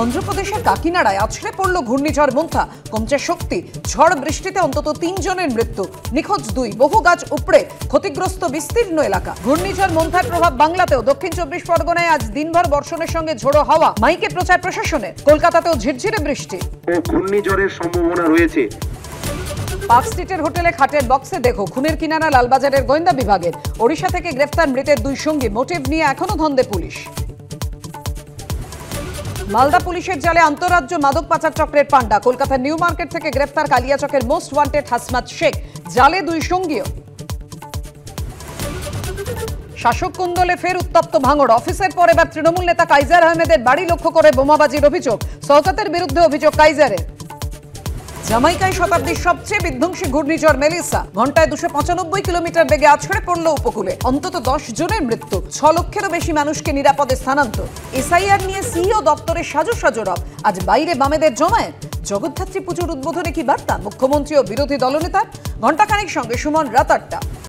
অন্ধ্রপ্রদেশের কাকিনাড়ায় আছড়ে পড়ল ঘূর্ণিঝড় মোন্থা। কমছে শক্তি, ঝড় বৃষ্টিতে অন্তত ৩ জনের মৃত্যু, নিখোঁজ ২, বহু গাছ উপড়ে ক্ষতিগ্রস্ত বিস্তীর্ণ এলাকা। ঘূর্ণিঝড় মোন্থার প্রভাব বাংলাতেও। দক্ষিণ ২৪ পরগনায় আজ দিনভর বর্ষণের সঙ্গে ঝোড়ো হাওয়া, মাইকে প্রচার প্রশাসনের। কলকাতাতেও ঝিরঝিরে বৃষ্টি ও ঘূর্ণিঝড়ের সম্ভাবনা রয়েছে। পার্ক স্ট্রিটের হোটেলে খাটের বক্সে দেখো খুনের কিনারা লালবাজারের গোয়েন্দা বিভাগের। ওড়িশা থেকে গ্রেফতার মৃতের ২ সঙ্গী, মোটিভ নিয়ে এখনো ধন্দে পুলিশ। মালদা পুলিশের জালে আন্তঃরাজ্য মাদক পাচার চক্রের পান্ডা। কলকাতার নিউ মার্কেট থেকে গ্রেফতার কালিয়াচকের মোস্ট ওয়ান্টেড হাসমাত শেখ, জালে ২ সঙ্গীও। শাসক কুন্দলে ফের উত্তপ্ত ভাঙড়। অফিসের পর এবার তৃণমূল নেতা কাইজার আহমেদের বাড়ি লক্ষ্য করে বোমাবাজির অভিযোগ। শওকতের বিরুদ্ধে অভিযোগ কাইজারের। জামাইকায় শতাব্দীর সবচেয়ে বিধ্বংসী ঘূর্ণিঝড় মেলিসা ঘন্টায় ২৯৫ কিলোমিটার বেগে আছড়ে পড়ল উপকূলে। অন্তত ১০ জনের মৃত্যু, ৬ লক্ষেরও বেশি মানুষকে নিরাপদে স্থানান্তর। এসআইআর নিয়ে সিইও দপ্তরে সাজো রব। আজ বাইরে বামেদের জমায়েত। জগদ্ধাত্রী পুজোর উদ্বোধনে কি বার্তা মুখ্যমন্ত্রী ও বিরোধী দলনেতার? ঘণ্টাখানেক সঙ্গে সুমন, রাত ৮টা।